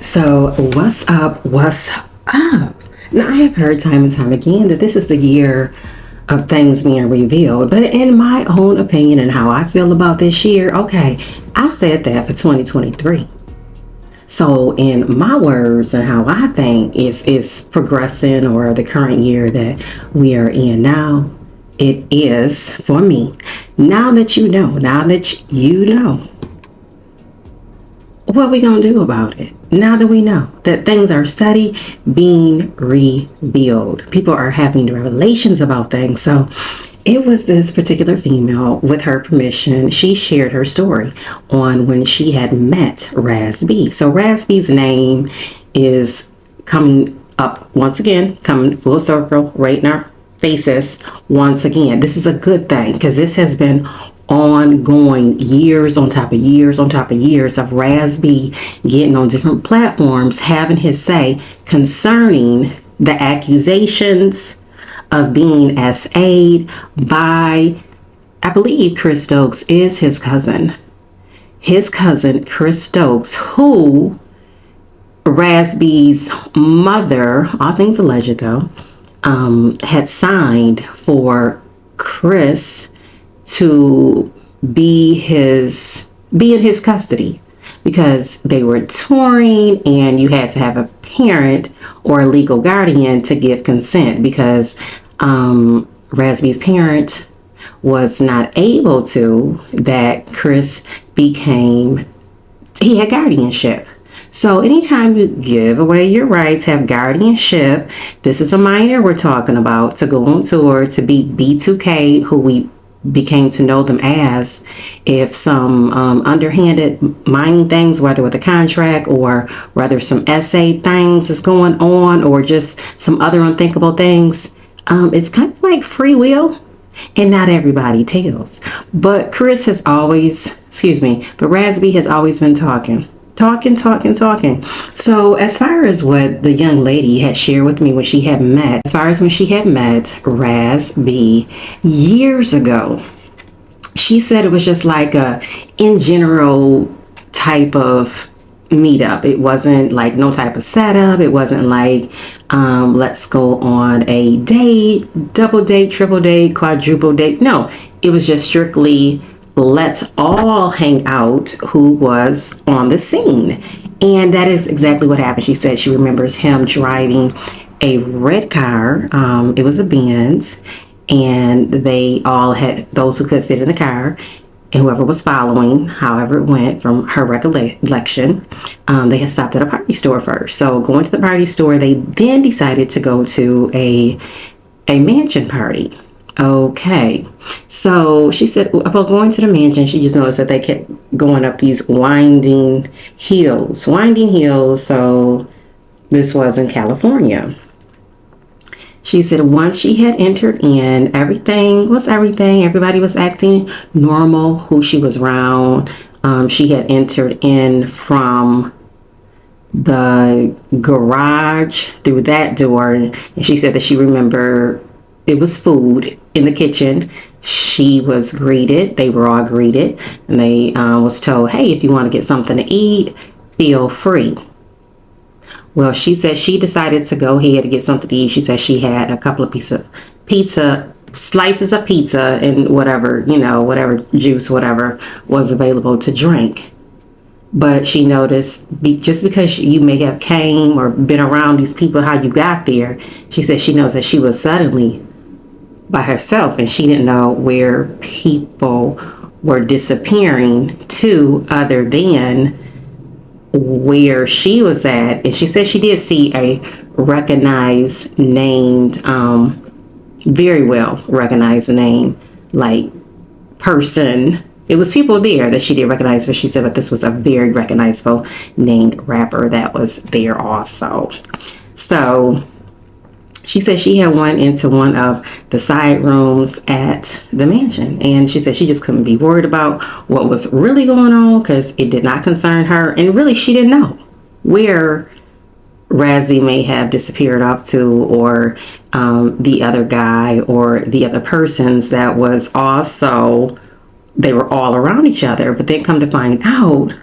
So, what's up? What's up? Now, I have heard time and time again that this is the year of things being revealed. But in my own opinion and how I feel about this year, okay, I said that for 2023. So, in my words and how I think is progressing, or the current year that we are in now, it is for me. Now that you know, what we gonna do about it? Now that we know that things are steady being revealed, people are having revelations about things. So it was this particular female, with her permission, she shared her story on when she had met Raz B. So Raz B's name is coming up once again, coming full circle right in our faces once again. This is a good thing, because this has been ongoing, years on top of years on top of years of Raz B getting on different platforms, having his say concerning the accusations of being SA'd by, I believe Chris Stokes is his cousin. His cousin, Chris Stokes, who Raz B's mother, all things alleged though, had signed for Chris to be in his custody, because they were touring and you had to have a parent or a legal guardian to give consent, because Raz B's parent was not able to, that Chris he had guardianship. So anytime you give away your rights, have guardianship, this is a minor we're talking about, to go on tour, to be B2K, who we became to know them as, if some underhanded mining things, whether with a contract or whether some SA things is going on, or just some other unthinkable things, it's kind of like free will, and not everybody tells. But Raz B has always been talking. So as far as what the young lady had shared with me when she had met, Raz B years ago, she said it was just like a in general type of meetup. It wasn't like no type of setup. It wasn't like let's go on a date, double date, triple date, quadruple date. No, it was just strictly let's all hang out who was on the scene. And that is exactly what happened. She said she remembers him driving a red car. It was a Benz, and they all had those who could fit in the car, and whoever was following, however it went from her recollection, they had stopped at a party store first. So going to the party store, they then decided to go to a mansion party. Okay, so she said about going to the mansion, she just noticed that they kept going up these winding hills. So this was in California. She said once she had entered in, everything. Everybody was acting normal, who she was around. She had entered in from the garage through that door, and she said that she remembered it was food in the kitchen. She was greeted. They were all greeted, and they was told, hey, if you want to get something to eat, feel free. Well, she said she decided to go ahead to get something to eat. She said she had a couple of slices of pizza, and whatever juice, whatever was available to drink. But she noticed, just because you may have came or been around these people, how you got there, she said she knows that she was suddenly by herself, and she didn't know where people were disappearing to, other than where she was at. And she said she did see a recognized named, very well recognized name, like person. It was people there that she did recognize, but she said, but this was a very recognizable named rapper that was there also. So she said she had went into one of the side rooms at the mansion, and she said she just couldn't be worried about what was really going on, because it did not concern her, and really she didn't know where Raz B may have disappeared off to, or the other guy or the other persons that was also, they were all around each other. But then come to find out,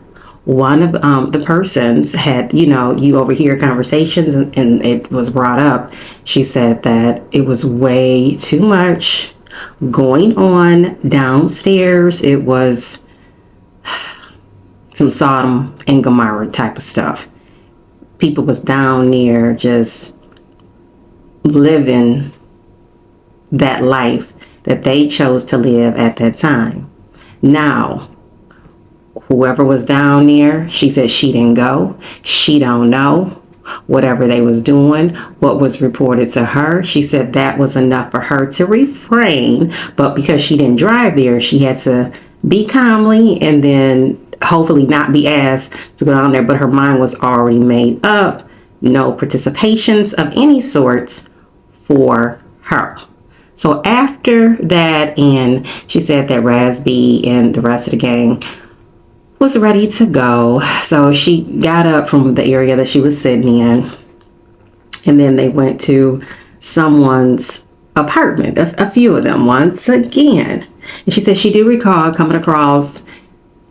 one of the persons had, you overhear conversations, and it was brought up. She said that it was way too much going on downstairs. It was some Sodom and Gomorrah type of stuff. People was down there just living that life that they chose to live at that time. Now, whoever was down there, she said she didn't go. She don't know. Whatever they was doing, what was reported to her, she said that was enough for her to refrain. But because she didn't drive there, she had to be calmly and then hopefully not be asked to go down there. But her mind was already made up. No participations of any sorts for her. So after that, and she said that Razby and the rest of the gang was ready to go. So she got up from the area that she was sitting in, and then they went to someone's apartment, a few of them once again. And she said she do recall coming across,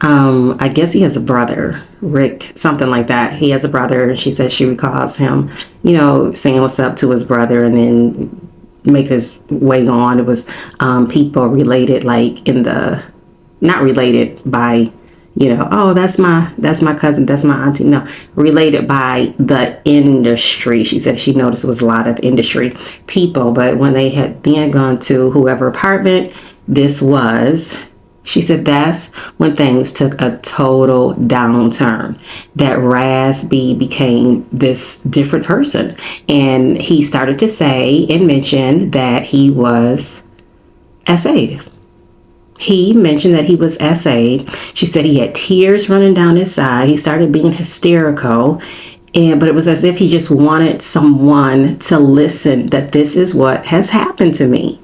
I guess he has a brother, Rick, something like that. He has a brother, and she said she recalls him, saying what's up to his brother and then making his way on. It was people related, like not related by, oh, that's my cousin, that's my auntie. No, related by the industry. She said she noticed it was a lot of industry people, but when they had then gone to whoever apartment this was, she said that's when things took a total downturn. That Razby became this different person. And he started to say and mention that he was SA'd. He mentioned that he was SA'd. She said he had tears running down his side. He started being hysterical. But it was as if he just wanted someone to listen, that this is what has happened to me.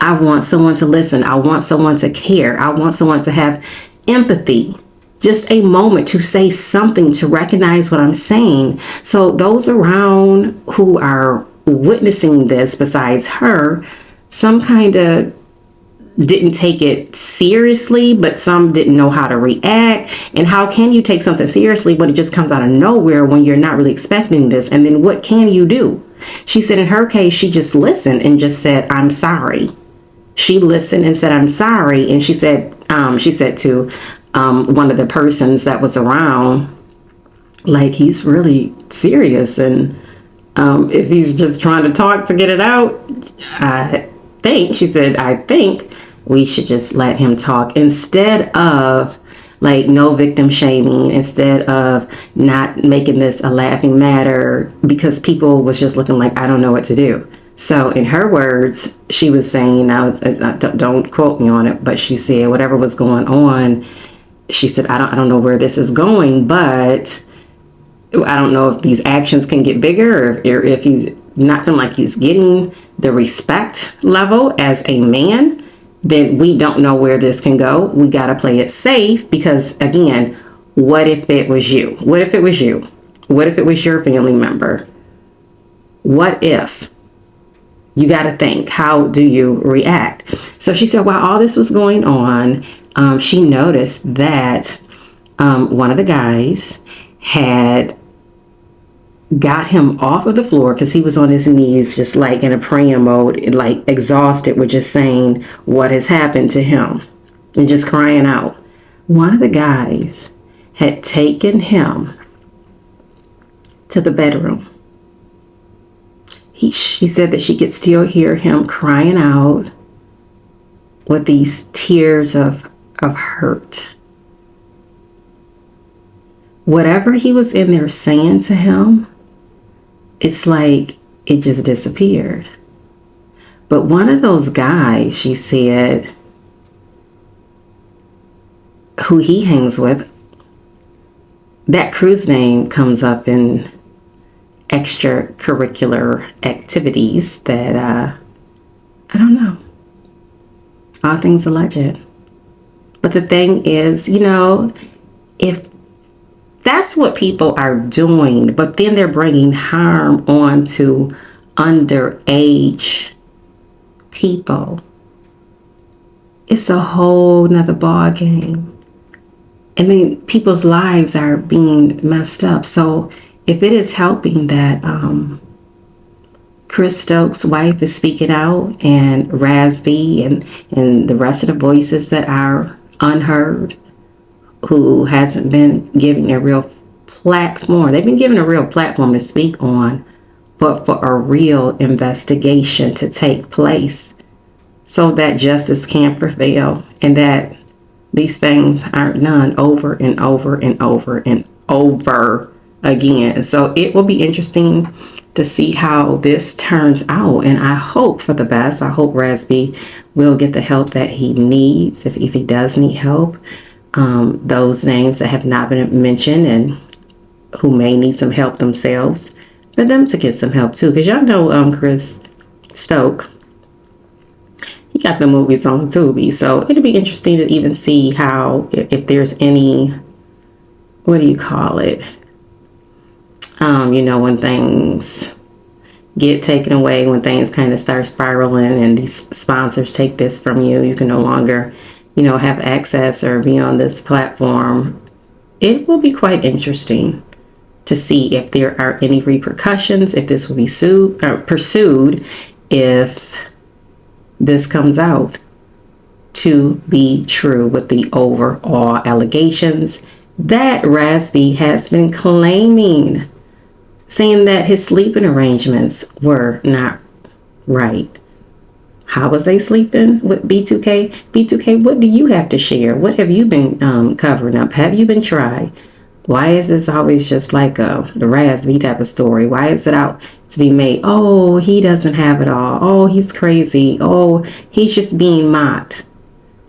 I want someone to listen. I want someone to care. I want someone to have empathy. Just a moment to say something, to recognize what I'm saying. So those around who are witnessing this, besides her, some kind of didn't take it seriously, but some didn't know how to react. And how can you take something seriously when it just comes out of nowhere when you're not really expecting this? And then what can you do? She said in her case, she just listened and just said, I'm sorry. She listened and said, I'm sorry. And she said to one of the persons that was around, like, he's really serious. And if he's just trying to talk to get it out, I think we should just let him talk, instead of like no victim shaming, instead of not making this a laughing matter, because people was just looking like, I don't know what to do. So in her words, she was saying, now don't quote me on it, but she said whatever was going on, she said, I don't know where this is going, but I don't know if these actions can get bigger, or if he's not feeling like he's getting the respect level as a man, then we don't know where this can go. We got to play it safe, because again, what if it was you? What if it was you? What if it was your family member? What if? You got to think, how do you react? So she said while all this was going on, she noticed that one of the guys had got him off of the floor, because he was on his knees just like in a praying mode, like exhausted with just saying what has happened to him and just crying out. One of the guys had taken him to the bedroom. She said that she could still hear him crying out with these tears of hurt. Whatever he was in there saying to him, it's like it just disappeared. But one of those guys, she said, who he hangs with, that crew's name comes up in extracurricular activities that, I don't know. All things alleged. But the thing is, if that's what people are doing, but then they're bringing harm on to underage people, it's a whole nother ball game. And then people's lives are being messed up. So if it is helping that Chris Stokes' wife is speaking out, and Razby and the rest of the voices that are unheard, who hasn't been given a real platform. They've been given a real platform to speak on, but for a real investigation to take place so that justice can prevail and that these things aren't done over and over and over and over again. So it will be interesting to see how this turns out. And I hope for the best. I hope Razby will get the help that he needs if he does need help. Those names that have not been mentioned and who may need some help themselves, for them to get some help too. Because y'all know Chris Stoke, he got the movies on Tubi. So it'll be interesting to even see how, if there's any, what do you call it? When things get taken away, when things kind of start spiraling and these sponsors take this from you, you can no longer, have access or be on this platform. It will be quite interesting to see if there are any repercussions, if this will be pursued, if this comes out to be true with the overall allegations that Razby has been claiming, saying that his sleeping arrangements were not right. How was they sleeping with B2K? B2K, what do you have to share? What have you been covering up? Have you been tried? Why is this always just like the Razby type of story? Why is it out to be made? Oh, he doesn't have it all. Oh, he's crazy. Oh, he's just being mocked.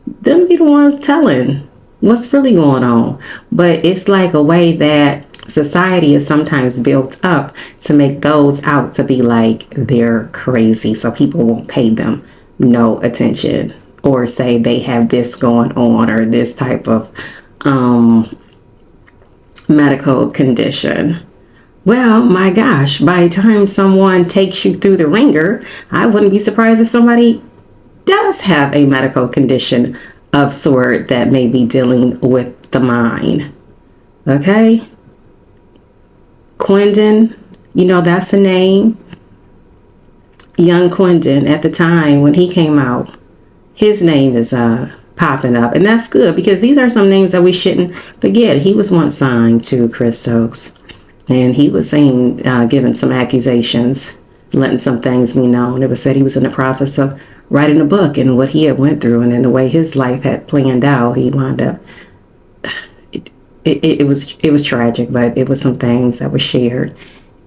Them be the ones telling what's really going on. But it's like a way that society is sometimes built up to make those out to be like they're crazy, so people won't pay them no attention or say they have this going on or this type of medical condition. Well, my gosh, by the time someone takes you through the ringer, I wouldn't be surprised if somebody does have a medical condition of sort that may be dealing with the mind. Okay? Quendon, that's a name. Young Quendon, at the time when he came out, his name is popping up. And that's good, because these are some names that we shouldn't forget. He was once signed to Chris Stokes, and he was saying, giving some accusations, letting some things be known. It was said he was in the process of writing a book and what he had went through, and then the way his life had planned out, he wound up, it was tragic, but it was some things that were shared.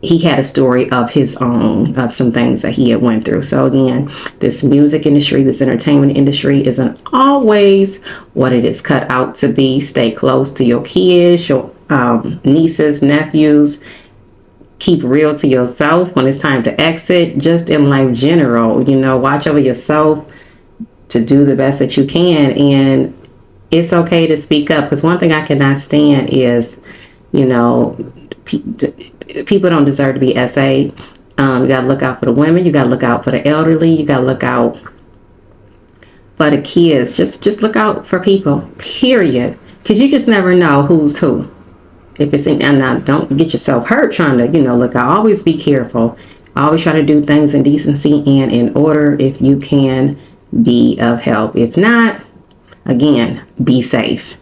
He had a story of his own, of some things that he had went through. So again, this music industry, this entertainment industry isn't always what it is cut out to be. Stay close to your kids, your nieces, nephews. Keep real to yourself when it's time to exit. Just in life general, watch over yourself to do the best that you can. And it's okay to speak up, because one thing I cannot stand is, people don't deserve to be SA'd. You got to look out for the women. You got to look out for the elderly. You got to look out for the kids. Just look out for people, period. Because you just never know who's who. If it's and don't get yourself hurt trying to, look out. Always be careful. Always try to do things in decency and in order if you can be of help. If not, again, be safe.